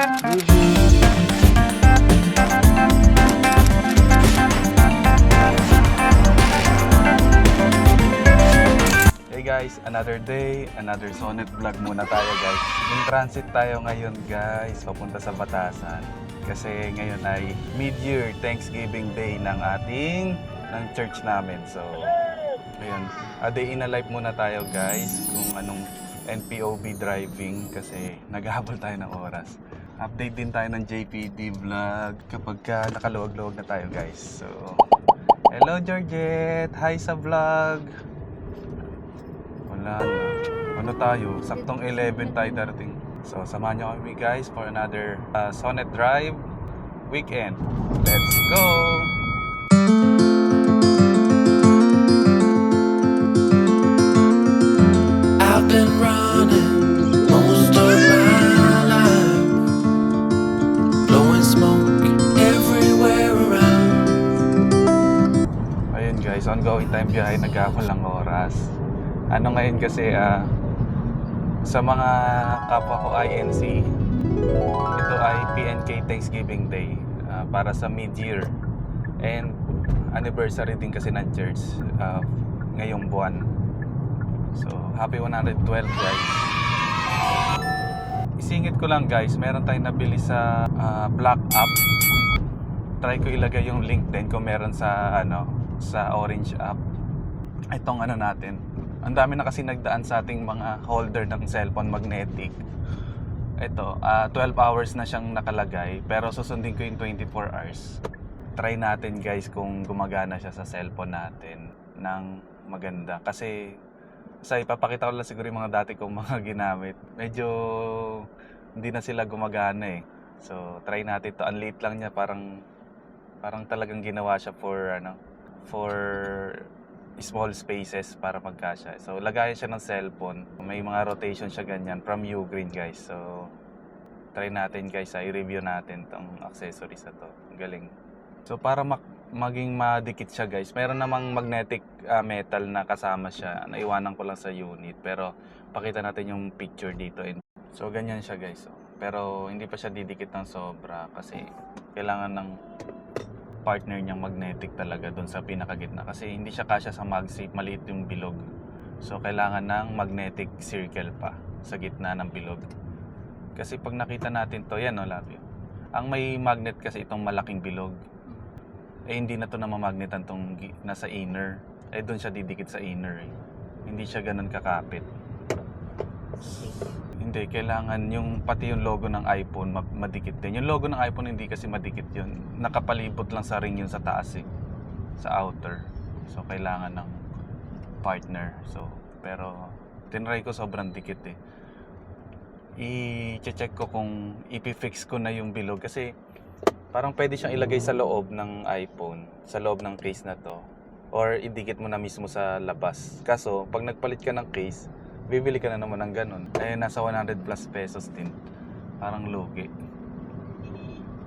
Hey guys, another day, another Sonet vlog muna tayo guys. In transit tayo ngayon guys, papunta sa Batasan. Kasi ngayon ay mid-year Thanksgiving Day ng church namin. So, ayun, a day in a life muna tayo guys kung anong NPOB driving kasi naghahabol tayo ng oras. Update din tayo ng JPD vlog kapag nakaluwag-luwag na tayo guys. So, hello Georgette! Hi sa vlog! Wala na. Ano tayo? Saktong 11 tayo darating. So, samahan nyo kami guys for another Sonet Drive weekend. Let's go! I've been running most of my life, blowing smoke everywhere around. Ayun guys, ongoing time biyahe, nag-aakol ng oras. Ano ngayon kasi, sa mga kapwa ko INC, ito ay PNK Thanksgiving Day para sa mid-year. And anniversary din kasi ng church ngayong buwan. So, happy 112 guys. Isingit ko lang guys, meron tayong nabili sa Black App. Try ko ilagay yung link din kung meron sa sa Orange App. Itong natin. Ang dami na kasi nagdaan sa ating mga holder ng cellphone magnetic. Ito, 12 hours na siyang nakalagay pero susundin ko yung 24 hours. Try natin guys kung gumagana siya sa cellphone natin ng maganda. Kasi ipapakita ko lang siguro yung mga dati kong mga ginamit. Medyo hindi na sila gumagana eh. So, try natin to. Ang late lang niya, parang talagang ginawa siya for small spaces para magkasya. So, lagayan siya ng cellphone. May mga rotation siya ganyan from Ugreen guys. So, try natin guys, i-review natin tong accessories na to. Galing. So, para maging madikit siya guys, meron namang magnetic metal na kasama siya. Naiwanan ko lang sa unit. Pero, pakita natin yung picture dito. So, ganyan siya guys. Pero, hindi pa siya didikit ng sobra kasi kailangan ng partner niyang magnetic talaga doon sa pinakagitna kasi hindi siya kasya sa MagSafe, maliit yung bilog. So kailangan ng magnetic circle pa sa gitna ng bilog. Kasi pag nakita natin to, yan labyo. Ang may magnet kasi itong malaking bilog. Hindi na to na mamagnetan tong nasa inner. Doon siya didikit sa inner eh. Hindi siya ganun kakapit. Hindi, kailangan pati yung logo ng iPhone madikit din. Yung logo ng iPhone hindi kasi madikit yun. Nakapalibot lang sa ring yun sa taas eh. Sa outer. So, kailangan ng partner. So, pero, tinry ko sobrang dikit eh. I-check ko kung ipifix ko na yung bilog. Kasi, parang pwede siyang ilagay sa loob ng iPhone. Sa loob ng case na to. Or, idikit mo na mismo sa labas. Kaso, pag nagpalit ka ng case, bibili ka na naman ng ganun. Nasa 100 plus pesos din. Parang lugi.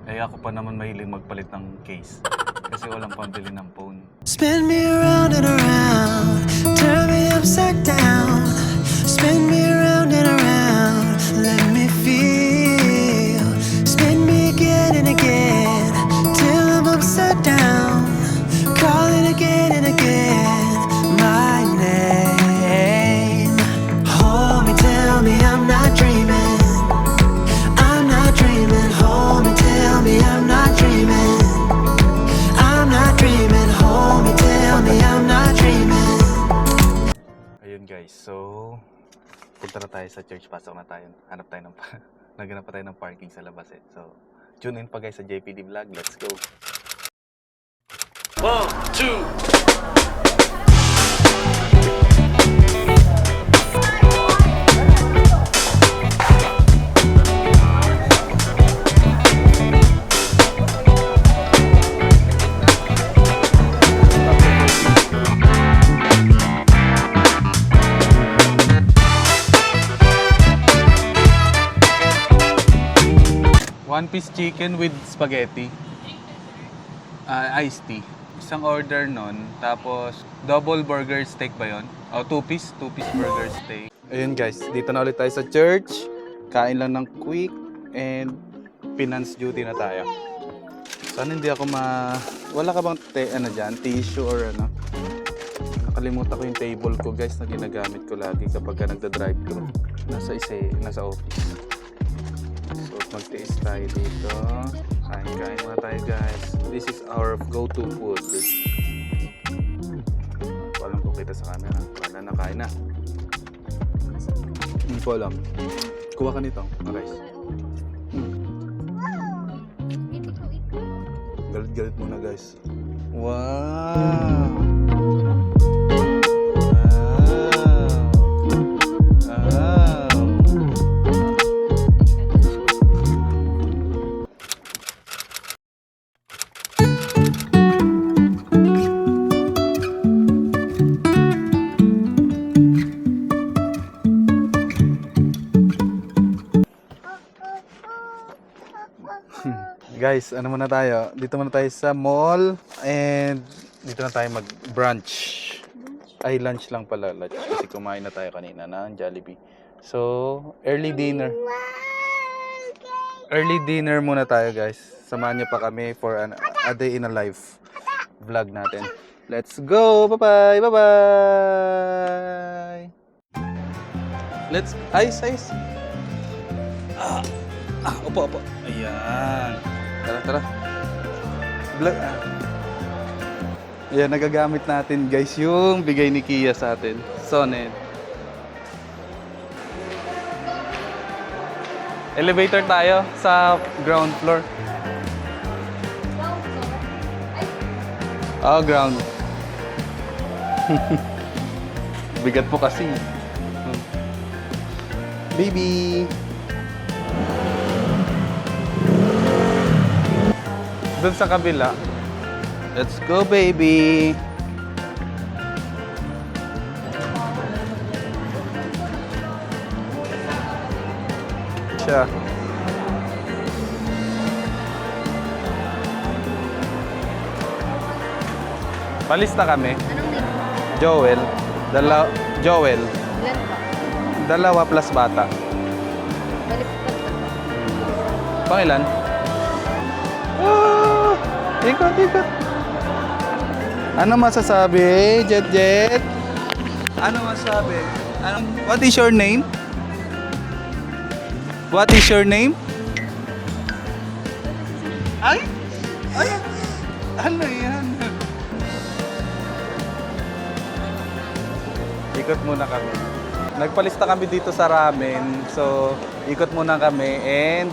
Ako pa naman mahilig magpalit ng case. Kasi walang pambili ng phone. Spin me around and around, turn me upside down. Spin me around and around, let me feel. Spin me again and again, till I'm upside down. Calling again and again, my name. Hold me, tell me I'm not dreaming. I'm not dreaming. Hold me, tell me I'm not dreaming. I'm not dreaming. Hold me, tell me I'm not dreaming. Ayun guys, so punta na tayo sa church, pasok na tayo. Naghanap pa tayo ng parking sa labas eh. So, tune in pa guys sa JPD Vlog. Let's go! 1, 2. One-piece chicken with spaghetti. Iced tea. Isang order nun. Tapos, double burger steak ba yun? Two-piece burger steak. Ayun guys, dito na ulit tayo sa church. Kain lang ng quick and finance duty na tayo. Sana hindi ako wala ka bang tissue or ano? Nakalimutan ko yung table ko guys na ginagamit ko lagi kapag nagda-drive thru. Nasa office. So magtiis tayo dito. Kain muna tayo guys. This is our go-to food. Walang ko kita sa camera. Wala na, kain na. Hindi ko alam. Kuha ka nito, guys. Galit-galit muna guys. Wow! Guys, ano muna tayo? Dito muna tayo sa mall and dito na tayo mag-brunch. Ay, lunch lang pala. Lunch. Kasi kumain na tayo kanina ng Jollibee. So, early dinner. Early dinner muna tayo guys. Samahan niyo pa kami for a day in a life vlog natin. Let's go! Bye-bye! Bye-bye! Let's... Ice! Opo. Ayan. Tara. Vlog. Ayan, nagagamit natin guys yung bigay ni Kia sa atin. Sonnet. Elevator tayo sa ground floor. Oh, ground. Bigat po kasi. Baby. Doon sa kabila. Let's go, baby. Siya. Palista kami. Anong name? Joel. Joel. Ilan ba? 2 plus bata. Baliktad ka ba? Pangilan? Ikot. Ano masasabi, Jet? Ano masasabi? What is your name? What is your name? Ay! Ano yan? Ikot muna kami. Nagpalista kami dito sa ramen. So, ikot muna kami and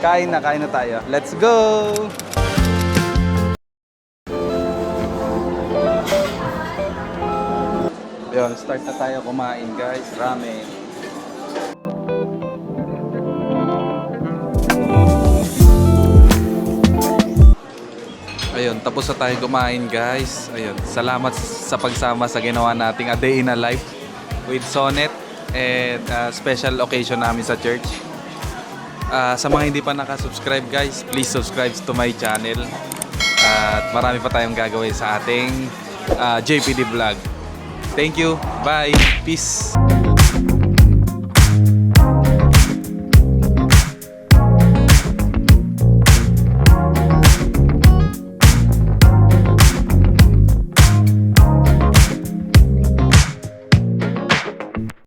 kain na tayo. Let's go! Yun, start na tayo kumain guys. Ramen. Ayun, tapos na tayo kumain guys. Ayun, salamat sa pagsama sa ginawa nating A Day in a Life with Sonnet and special occasion namin sa church. Sa mga hindi pa nakasubscribe guys, please subscribe to my channel. At marami pa tayong gagawin sa ating JPD Vlog. Thank you. Bye. Peace.